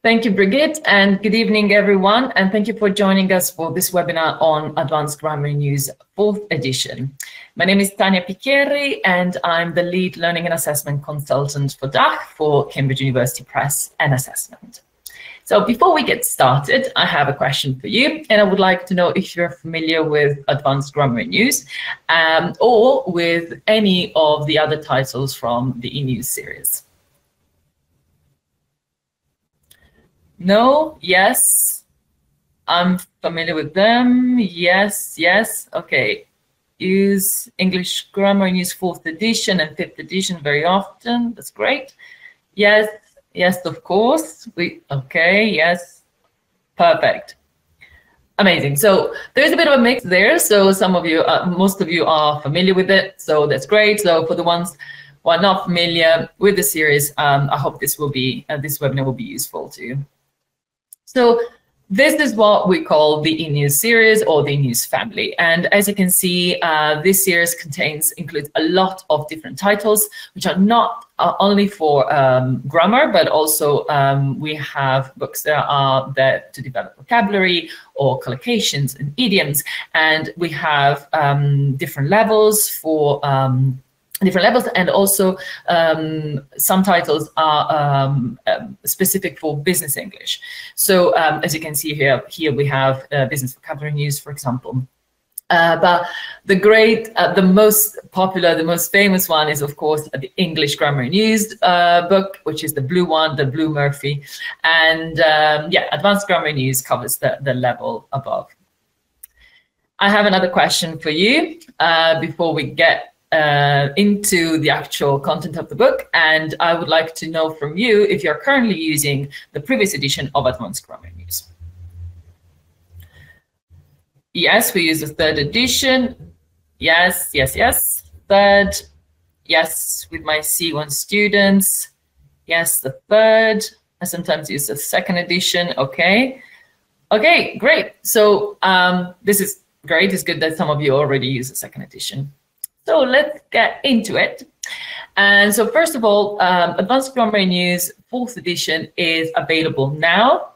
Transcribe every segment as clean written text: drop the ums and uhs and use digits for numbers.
Thank you, Brigitte, and good evening, everyone. And thank you for joining us for this webinar on Advanced Grammar News 4th edition. My name is Tania Picchieri, and I'm the lead learning and assessment consultant for DACH for Cambridge University Press and Assessment. So before we get started, I have a question for you, and I would like to know if you're familiar with Advanced Grammar News or with any of the other titles from the eNews series. No? Yes? I'm familiar with them. Yes, yes. Okay. Use English Grammar News 4th edition and 5th edition very often. That's great. Yes, yes, of course. Okay, yes. Perfect. Amazing. So there's a bit of a mix there. So some of you, most of you are familiar with it. So that's great. So for the ones who are not familiar with the series, I hope this webinar will be useful to you. So this is what we call the eNews series or the eNews family. And as you can see, this series includes a lot of different titles, which are not only for grammar, but also we have books that are there to develop vocabulary or collocations and idioms. And we have different levels for and also some titles are specific for business English. So as you can see here we have business vocabulary news, for example. But the most popular, the most famous one is, of course, the English Grammar News book, which is the blue one, the Blue Murphy. And yeah, Advanced Grammar News covers the level above. I have another question for you before we get into the actual content of the book, and I would like to know from you if you're currently using the previous edition of Advanced Grammar News. Yes, we use the 3rd edition. Yes, yes, yes. 3rd. Yes, with my C1 students. Yes, the 3rd. I sometimes use the 2nd edition. Okay. Okay, great. So this is great. It's good that some of you already use the 2nd edition. So let's get into it. And so first of all, Advanced Grammar News 4th edition is available now.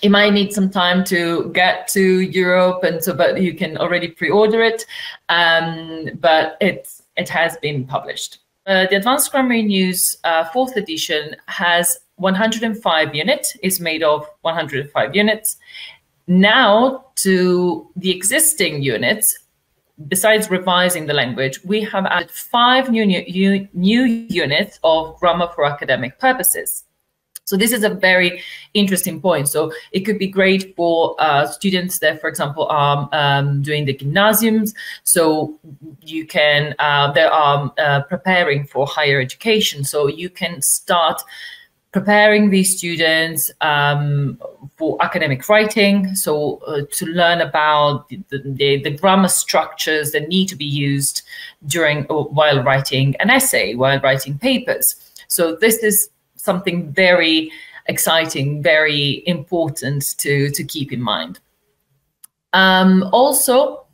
It might need some time to get to Europe, and so but you can already pre-order it. But it has been published. The Advanced Grammar News 4th edition has 105 units. It's made of 105 units. Now to the existing units, besides revising the language, we have added 5 new units of grammar for academic purposes. So this is a very interesting point. So it could be great for students that, for example, are doing the gymnasiums. So you can, they are preparing for higher education. So you can start preparing these students for academic writing, so to learn about the grammar structures that need to be used while writing an essay, while writing papers. So this is something very exciting, very important to keep in mind. Also,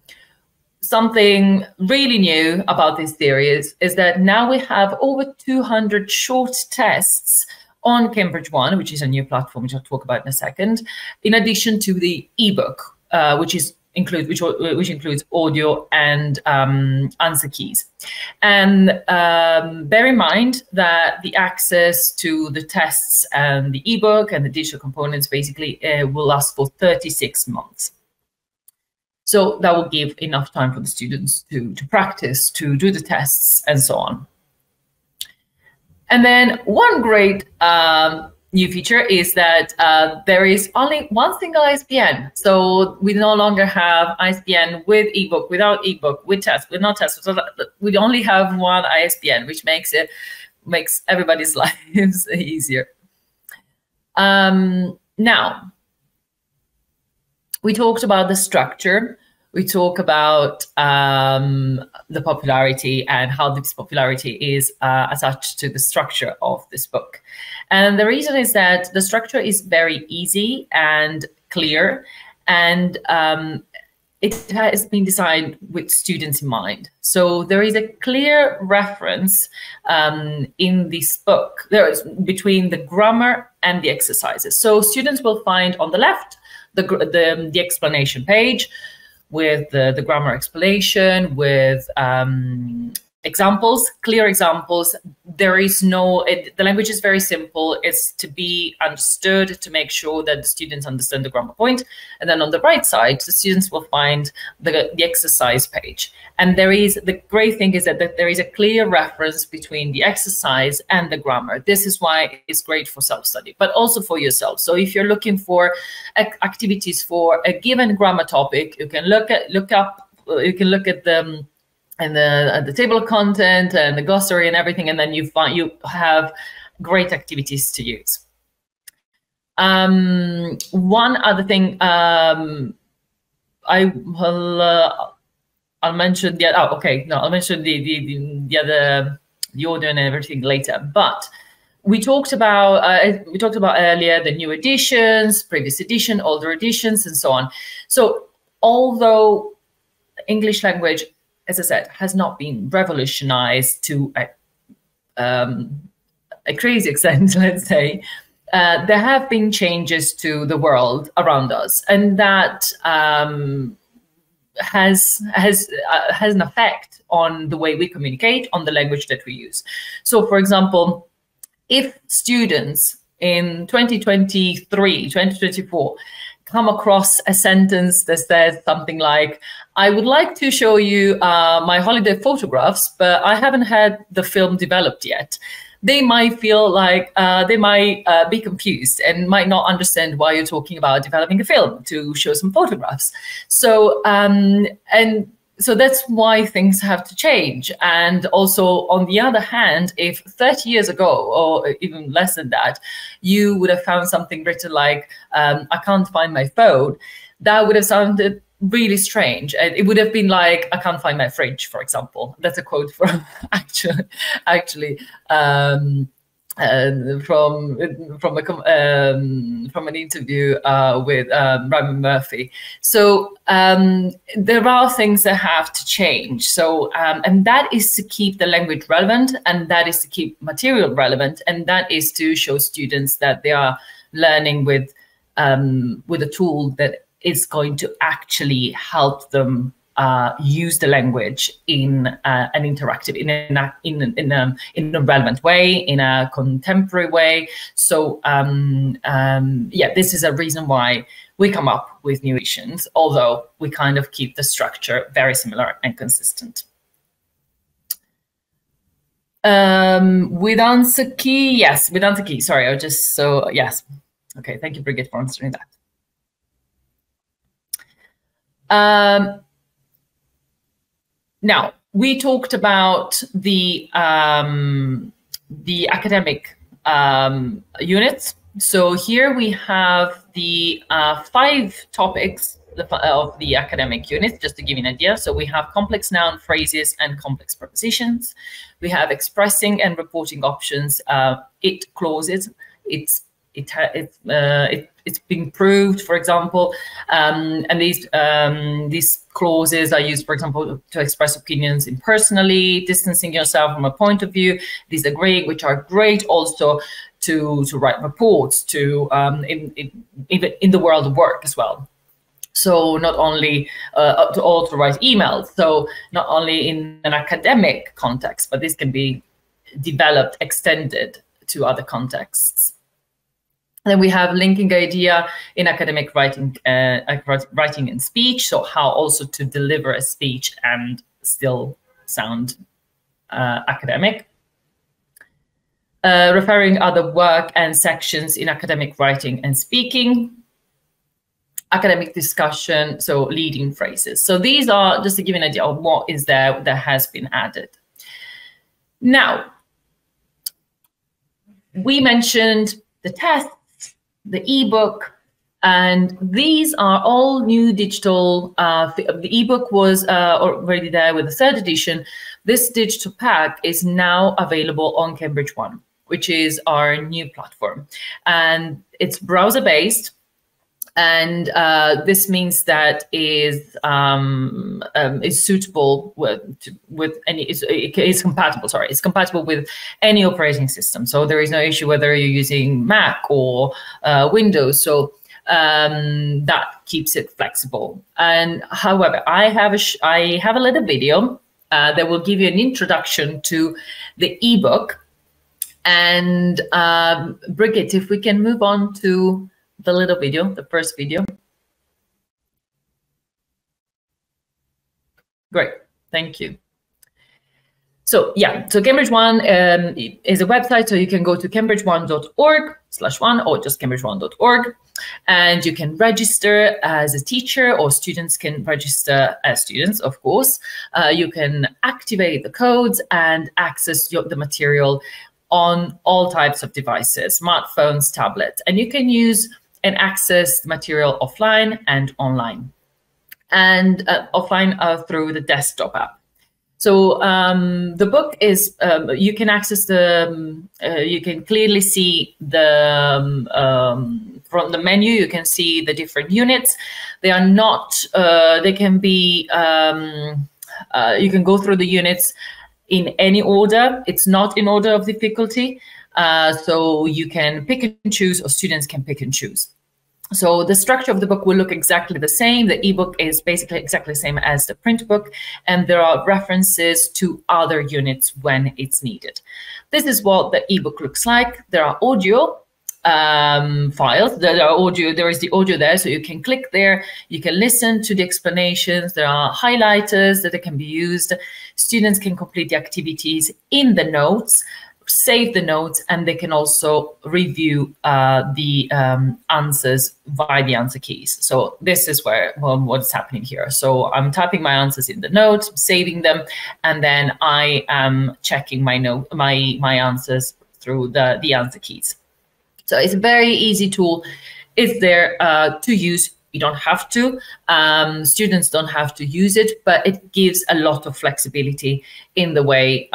something really new about this series is that now we have over 200 short tests on Cambridge One, which is a new platform, which I'll talk about in a second, in addition to the ebook, which includes audio and answer keys. And bear in mind that the access to the tests and the ebook and the digital components basically will last for 36 months. So that will give enough time for the students to practice, to do the tests, and so on. And then one great new feature is that there is only one single ISBN. So we no longer have ISBN with ebook, without ebook, with test, with no test. So we only have one ISBN, which makes everybody's lives easier. Now, we talked about the structure. We talk about the popularity and how this popularity is attached to the structure of this book. And the reason is that the structure is very easy and clear, and it has been designed with students in mind. So there is a clear reference in this book between the grammar and the exercises. So students will find on the left the explanation page with the grammar explanation, with examples, clear examples. There is no, the language is very simple. It's to be understood, to make sure that the students understand the grammar point. And then on the right side, the students will find the exercise page. And the great thing is that there is a clear reference between the exercise and the grammar. This is why it's great for self-study, but also for yourself. So if you're looking for activities for a given grammar topic, you can look at them and the table of content and the glossary and everything, and then you have great activities to use. One other thing I'll mention. I'll mention the order and everything later. But we talked about earlier the new editions, previous edition, older editions, and so on. So although English language, as I said, has not been revolutionized to a crazy extent, let's say, there have been changes to the world around us, and that has an effect on the way we communicate, on the language that we use. So, for example, if students in 2023, 2024, come across a sentence that says something like, I would like to show you my holiday photographs, but I haven't had the film developed yet. They might feel like they might be confused and might not understand why you're talking about developing a film to show some photographs. So, so that's why things have to change. And also, on the other hand, if 30 years ago, or even less than that, you would have found something written like, I can't find my phone, that would have sounded really strange. It would have been like, I can't find my fridge, for example. That's a quote from from an interview with Ryan Murphy. So there are things that have to change. So and that is to keep the language relevant, and that is to keep material relevant, and that is to show students that they are learning with a tool that is going to actually help them use the language in an interactive, in a relevant way, in a contemporary way. So yeah, this is a reason why we come up with new editions, although we kind of keep the structure very similar and consistent. With answer key, yes, with answer key. Sorry, I was just yes. Okay, thank you, Brigitte, for answering that. Now, we talked about the academic units. So here we have the 5 topics of the academic unit, just to give you an idea. So we have complex noun phrases and complex prepositions. We have expressing and reporting options, clauses. It's been proved, for example, and these clauses are used, for example, to express opinions impersonally, distancing yourself from a point of view, disagreeing, which are great also to write reports, to even in the world of work as well. So not only to also write emails, so not only in an academic context, but this can be developed, extended to other contexts. Then we have linking idea in academic writing, writing and speech. So how also to deliver a speech and still sound academic. Referring other work and sections in academic writing and speaking. Academic discussion, so leading phrases. So these are just to give you an idea of what is there that has been added. Now, we mentioned the tests, the ebook, and these are all new digital. The ebook was already there with the 3rd edition. This digital pack is now available on Cambridge One, which is our new platform, and it's browser-based. And this means that is suitable with any is compatible. Sorry, it's compatible with any operating system. So there is no issue whether you're using Mac or Windows. So that keeps it flexible. And however, I have a little video that will give you an introduction to the ebook. And Brigitte, if we can move on to the little video, the first video. Great, thank you. So yeah, so Cambridge One is a website, so you can go to cambridgeone.org/one or just cambridgeone.org, and you can register as a teacher, or students can register as students, of course. You can activate the codes and access the material on all types of devices, smartphones, tablets, and you can use and access the material offline and online, and offline through the desktop app. So the book is, you can access you can clearly see from the menu, you can see the different units. They are not, they can be, you can go through the units in any order. It's not in order of difficulty. So you can pick and choose, or students can pick and choose. So the structure of the book will look exactly the same. The ebook is basically exactly the same as the print book, and there are references to other units when it's needed. This is what the ebook looks like. There are audio files. There is the audio there, so you can click there. You can listen to the explanations. There are highlighters that can be used. Students can complete the activities in the notes, save the notes, and they can also review the answers via the answer keys. So this is what's happening here. So I'm typing my answers in the notes, saving them, and then I am checking my answers through the answer keys. So it's a very easy tool. It's there to use. You don't have to. Students don't have to use it, but it gives a lot of flexibility in the way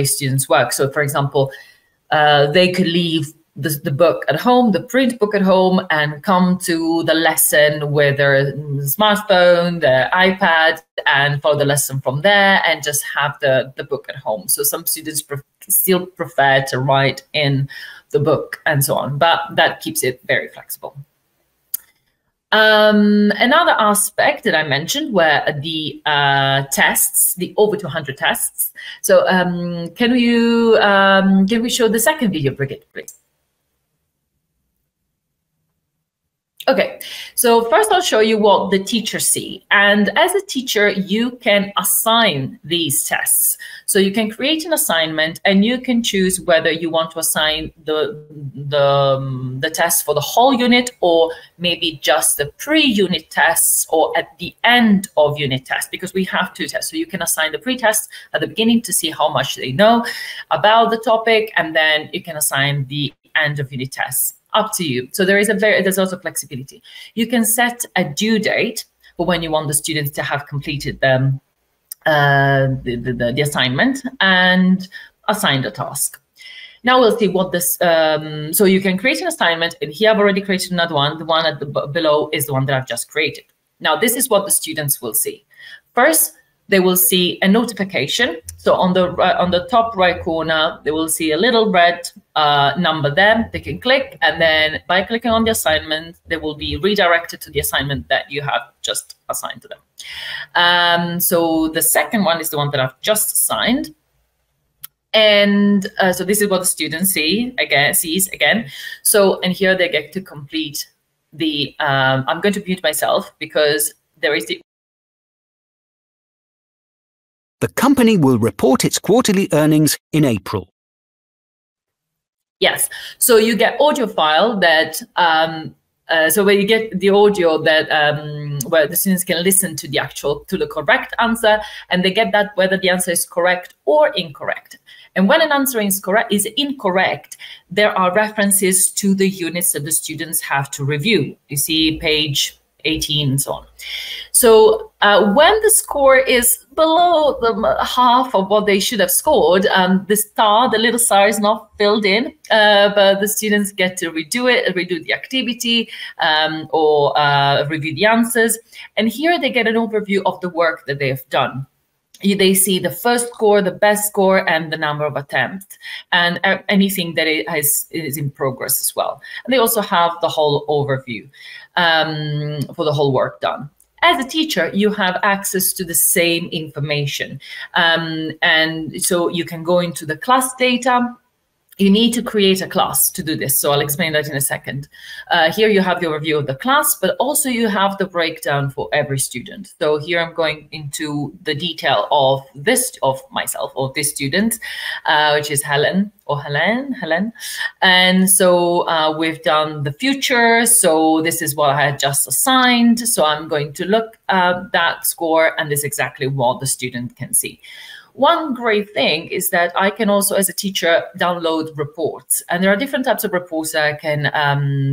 students work. So, for example, they could leave the book at home, the print book at home, and come to the lesson with their smartphone, their iPad, and follow the lesson from there, and just have the book at home. So some students still prefer to write in the book and so on, but that keeps it very flexible. Another aspect that I mentioned were the tests, the over 200 tests. So can we show the second video, Brigitte, please? Okay, so first I'll show you what the teachers see. And as a teacher, you can assign these tests. So you can create an assignment, and you can choose whether you want to assign the test for the whole unit, or maybe just the pre-unit tests, or at the end of unit tests, because we have two tests. So you can assign the pre-test at the beginning to see how much they know about the topic, and then you can assign the end of unit tests. Up to you. So there's also flexibility. You can set a due date for when you want the students to have completed the assignment and assign the task. Now we'll see what this. So you can create an assignment, and here I've already created another one. The one at the below is the one that I've just created. Now this is what the students will see. First, they will see a notification. So on the top right corner, they will see a little red number there. They can click, and then by clicking on the assignment, they will be redirected to the assignment that you have just assigned to them. So the second one is the one that I've just assigned. And so this is what the student sees again. So, and here they get to complete the, I'm going to mute myself because there is the company will report its quarterly earnings in April. Yes, so you get audio file that, so where you get the audio that where the students can listen to the correct answer, and they get that whether the answer is correct or incorrect. And when an answer is incorrect, there are references to the units that the students have to review. You see page 18 and so on. So when the score is below the half of what they should have scored, the little star is not filled in, but the students get to redo the activity, or review the answers. And here they get an overview of the work that they have done. They see the first score, the best score, and the number of attempts, and anything that is in progress as well. And they also have the whole overview for the whole work done. As a teacher, you have access to the same information. And so you can go into the class data. You need to create a class to do this, so I'll explain that in a second. Here you have the overview of the class, but also you have the breakdown for every student. So here I'm going into the detail of this, of myself, or this student, which is Helen. And so we've done the future. So this is what I had just assigned. So I'm going to look at that score, and this is exactly what the student can see. One great thing is that I can also, as a teacher, download reports, and there are different types of reports that I can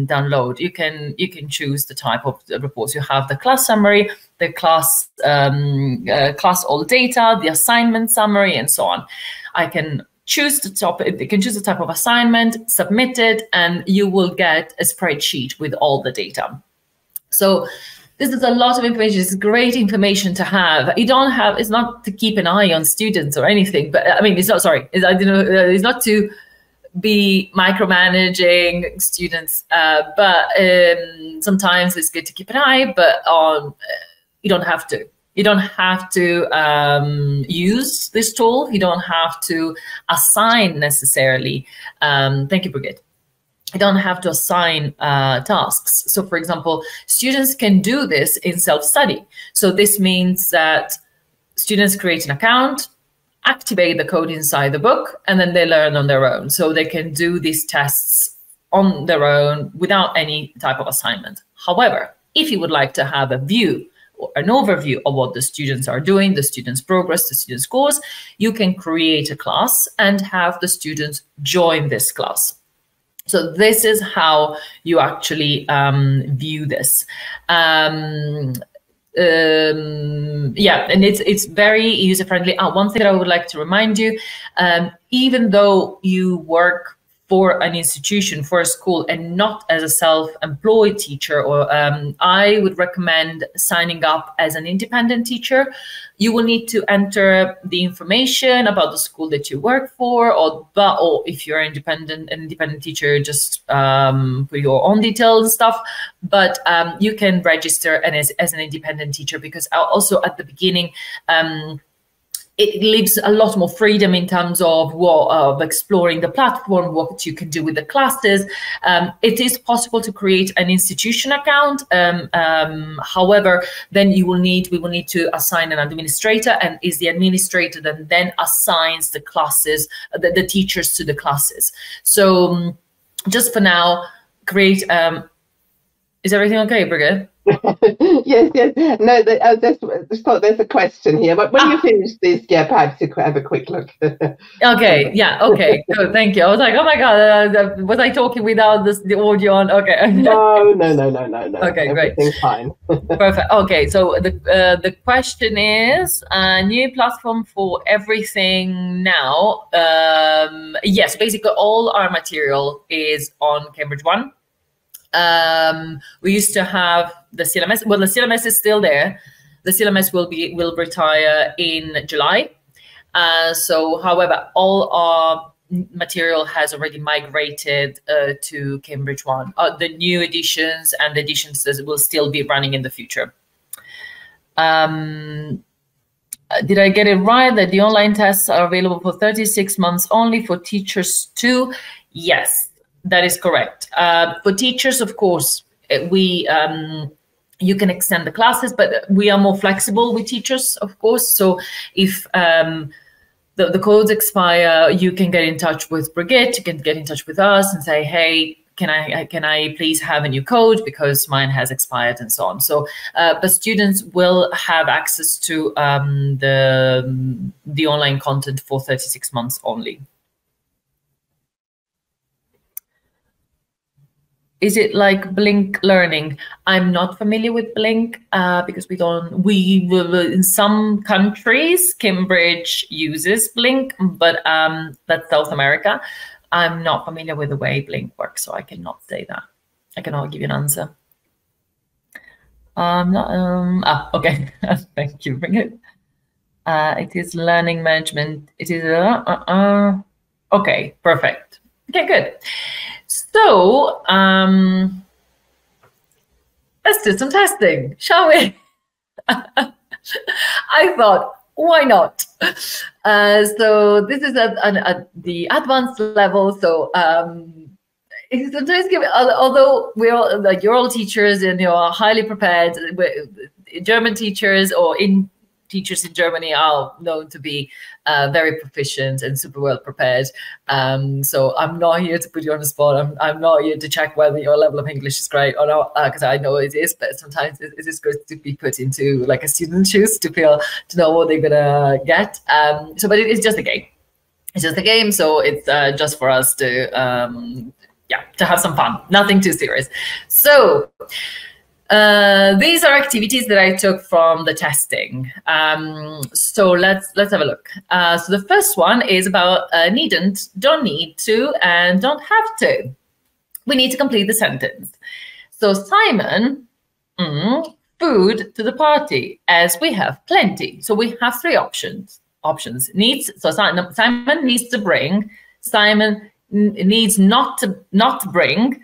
download. You can choose the type of reports. You have the class summary, the class all data, the assignment summary, and so on. I can choose the topic. You can choose the type of assignment, submit it, and you will get a spreadsheet with all the data. So this is a lot of information. It's great information to have. You don't have, it's not to keep an eye on students or anything, but I mean, it's not, sorry, it's not to be micromanaging students, but sometimes it's good to keep an eye, but you don't have to. You don't have to use this tool. You don't have to assign necessarily. Thank you, Brigitte. You don't have to assign tasks. So for example, students can do this in self-study. So this means that students create an account, activate the code inside the book, and then they learn on their own. So they can do these tests on their own without any type of assignment. However, if you would like to have a view or an overview of what the students are doing, the students' progress, the students' scores, you can create a class and have the students join this class. So this is how you actually view this. Yeah, and it's very user-friendly. One thing that I would like to remind you, even though you work for an institution, for a school, and not as a self-employed teacher, or I would recommend signing up as an independent teacher. You will need to enter the information about the school that you work for, or if you're an independent teacher, just put your own details and stuff. But you can register as an independent teacher, because also at the beginning, it leaves a lot more freedom in terms of exploring the platform, what you can do with the classes. It is possible to create an institution account. However, then we will need to assign an administrator, and is the administrator that then assigns the classes, the teachers to the classes. So just for now, create. Is everything okay, Brigitte? Yes. No, I just thought there's a question here. But when you finish this, yeah, perhaps you could have a quick look. Okay. Yeah. Okay. Good. Thank you. I was like, oh my God, was I talking without the audio on? Okay. No. Okay, great. Everything's fine. Perfect. Okay. So the question is a new platform for everything now. Yes, basically all our material is on Cambridge One. We used to have the CLMS. Well, the CLMS is still there. The CLMS will retire in July. So, however, all our material has already migrated to Cambridge One. The new editions and the editions that will still be running in the future. Did I get it right that the online tests are available for 36 months only for teachers too? Yes. That is correct. For teachers, of course, you can extend the classes, but we are more flexible with teachers, of course. So if the codes expire, you can get in touch with Brigitte, you can get in touch with us and say, hey, can I please have a new code because mine has expired, and so on. So but students will have access to the online content for 36 months only. Is it like Blink Learning? I'm not familiar with Blink because in some countries, Cambridge uses Blink, but that's South America. I'm not familiar with the way Blink works, so I cannot say that. I cannot give you an answer. Okay. Thank you. Bring it. It is learning management. It is okay, perfect. Okay, good. So let's do some testing, shall we? I thought, why not? So this is at the advanced level. So sometimes although we're all, like, you're all teachers and you're highly prepared, German teachers or teachers in Germany are known to be very proficient and super well prepared. So I'm not here to put you on the spot. I'm not here to check whether your level of English is great or not, because I know it is, but sometimes it is good to be put into like a student's shoes to know what they're gonna get. But it is just a game. It's just a game, so it's just for us to have some fun. Nothing too serious. So these are activities that I took from the testing. So let's have a look. So the first one is about needn't, don't need to, and don't have to. We need to complete the sentence. So Simon, food to the party, as we have plenty. So we have three options. Needs. So Simon needs to bring. Simon needs not to bring.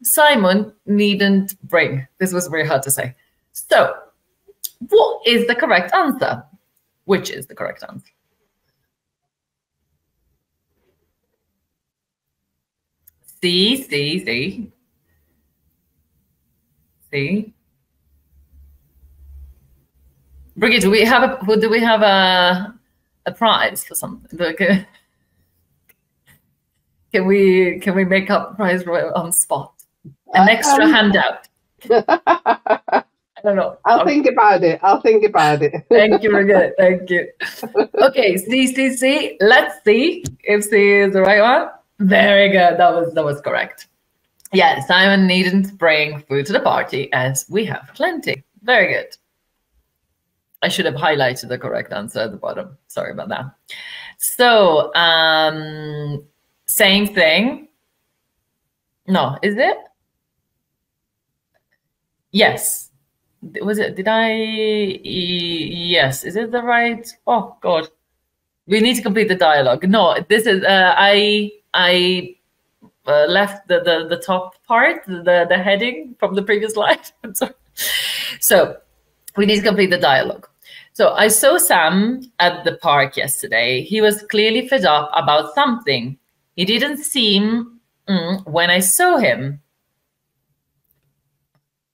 Simon needn't bring. This was very hard to say. So, what is the correct answer? Which is the correct answer? See. Brigitte, do we have a prize for something? Can we make up a prize on spot? An extra handout. I don't know. I'll think about it. Thank you, Brigitte. Thank you. Okay, see. Let's see if C is the right one. Very good. That was correct. Yeah, Simon needn't bring food to the party as we have plenty. Very good. I should have highlighted the correct answer at the bottom. Sorry about that. So, same thing. No, is it? Yes. Was it? Did I? Yes. Is it the right? Oh God. We need to complete the dialogue. No, this is. I left the top part, the heading from the previous slide. I'm sorry. So we need to complete the dialogue. So I saw Sam at the park yesterday. He was clearly fed up about something. He didn't seem when I saw him.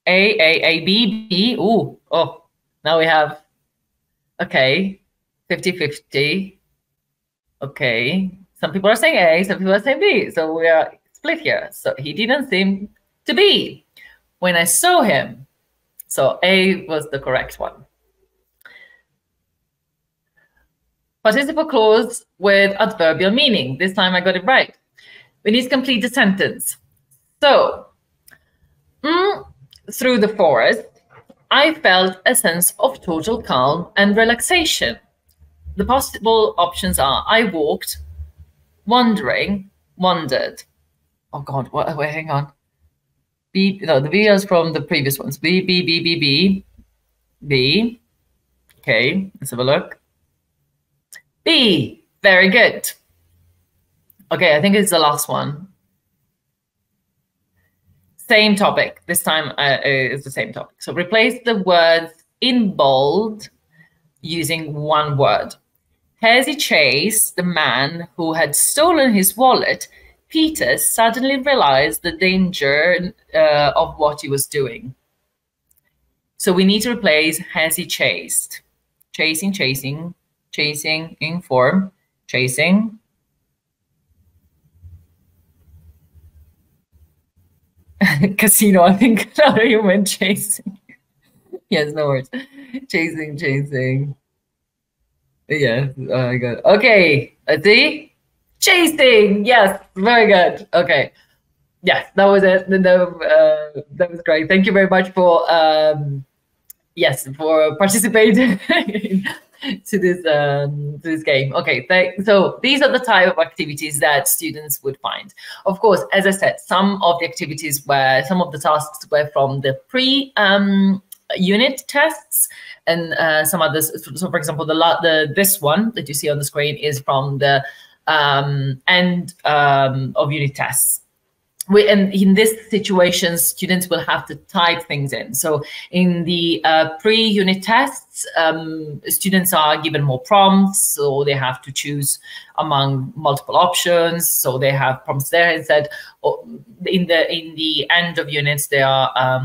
A, B, B. Ooh, oh, now we have, okay, 50-50. Okay, some people are saying A, some people are saying B. So we are split here. So he didn't seem to be when I saw him. So A was the correct one. Participle clause with adverbial meaning. This time I got it right. We need to complete the sentence. So, through the forest, I felt a sense of total calm and relaxation. The possible options are I walked, wandering, wandered. Oh God, what? Wait, hang on. B. No, the B is from the previous ones. B. Okay, let's have a look. B. Very good. Okay, I think it's the last one. Same topic. This time it's the same topic. So replace the words in bold using one word. As he chased the man who had stolen his wallet, Peter suddenly realized the danger of what he was doing. So we need to replace has he chased. Chasing, inform, chasing. Casino, I think. No, you meant chasing. Yes, no words. Chasing. Yes, oh my God. Okay, let's see. Chasing, yes, very good. Okay. yes, that was it. That was great. Thank you very much for yes, for participating to this game. Okay, so these are the type of activities that students would find. Of course, as I said, some of the activities were, some of the tasks were from the unit tests, and some others. So, for example, this one that you see on the screen is from the end of unit tests. And in this situation, students will have to type things in. So in the pre-unit tests, students are given more prompts, so they have to choose among multiple options. So they have prompts there instead. In the end of units, there are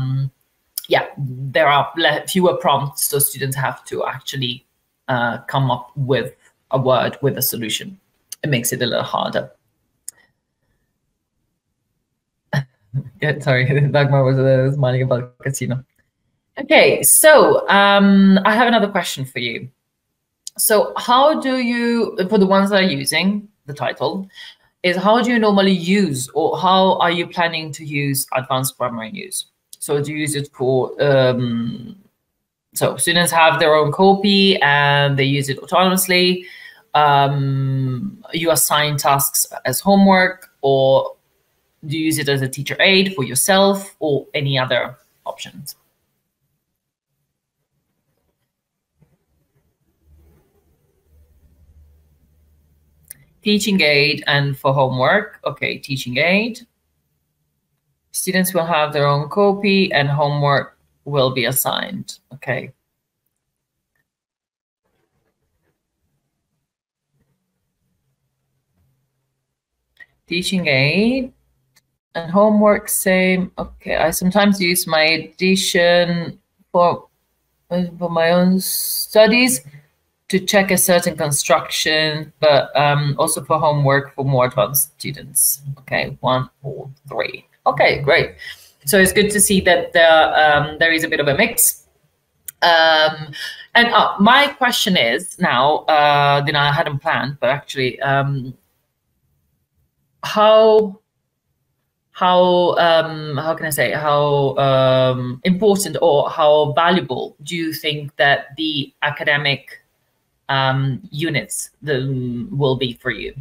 fewer prompts, so students have to actually come up with a word with a solution. It makes it a little harder. Yeah, sorry, Dagmar was smiling about casino. Okay, so I have another question for you. So how do you, for the ones that are using the title, is how do you normally use, or how are you planning to use advanced grammar in use? So do you use it for, so students have their own copy and they use it autonomously. You assign tasks as homework, or do you use it as a teacher aid for yourself, or any other options? Teaching aid and for homework. Okay, teaching aid. Students will have their own copy and homework will be assigned. Okay. Teaching aid and homework, same. Okay, I sometimes use my edition for my own studies to check a certain construction, but also for homework for more advanced students. Okay, 1 or 3. Okay, great. So it's good to see that there is a bit of a mix. And my question is now, then I hadn't planned, but actually, how can I say, how important or how valuable do you think that the academic units will be for you?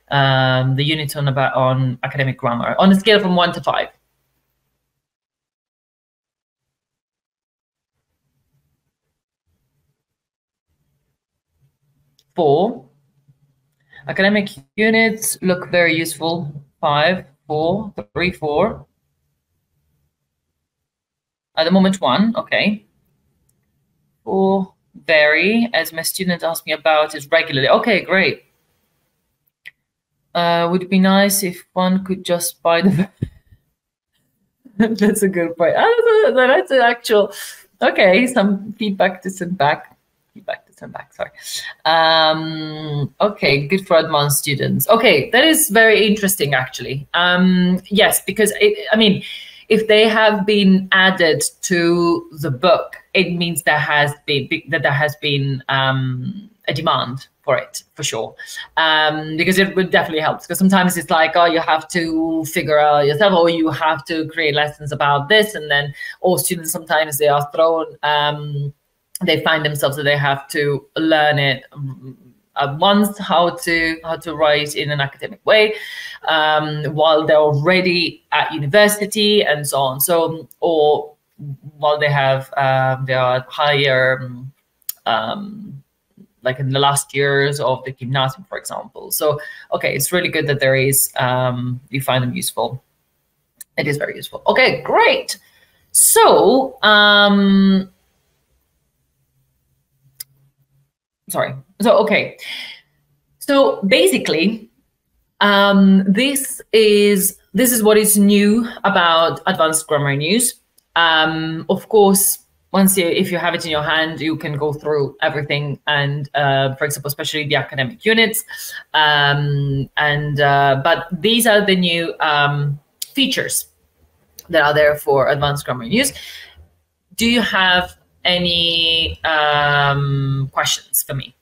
The units on academic grammar on a scale from 1 to 5. 4. Academic units look very useful. 5, 4, 3, 4. At the moment, 1. Okay. 4. Very, as my student asked me about it regularly. Okay, great. Would it be nice if one could just buy the... That's a good point. That's an actual... Okay, some feedback to send back. Sorry. Okay, good for advanced students. Okay, that is very interesting, actually. Yes, because I mean, if they have been added to the book, it means there has been a demand for it, for sure, because it would definitely help. Because sometimes it's like, oh, you have to figure out yourself, or you have to create lessons about this, and then all students sometimes they are thrown. They find themselves that they have to learn it at once, how to write in an academic way, while they're already at university and so on. So, or while they have their higher, like in the last years of the gymnasium, for example. So, okay, it's really good that there is, you find them useful. It is very useful. Okay, great. So, okay. So basically, this is what is new about advanced grammar in use. Of course, if you have it in your hand, you can go through everything, and for example, especially the academic units. But these are the new features that are there for advanced grammar in use. Do you have any questions for me?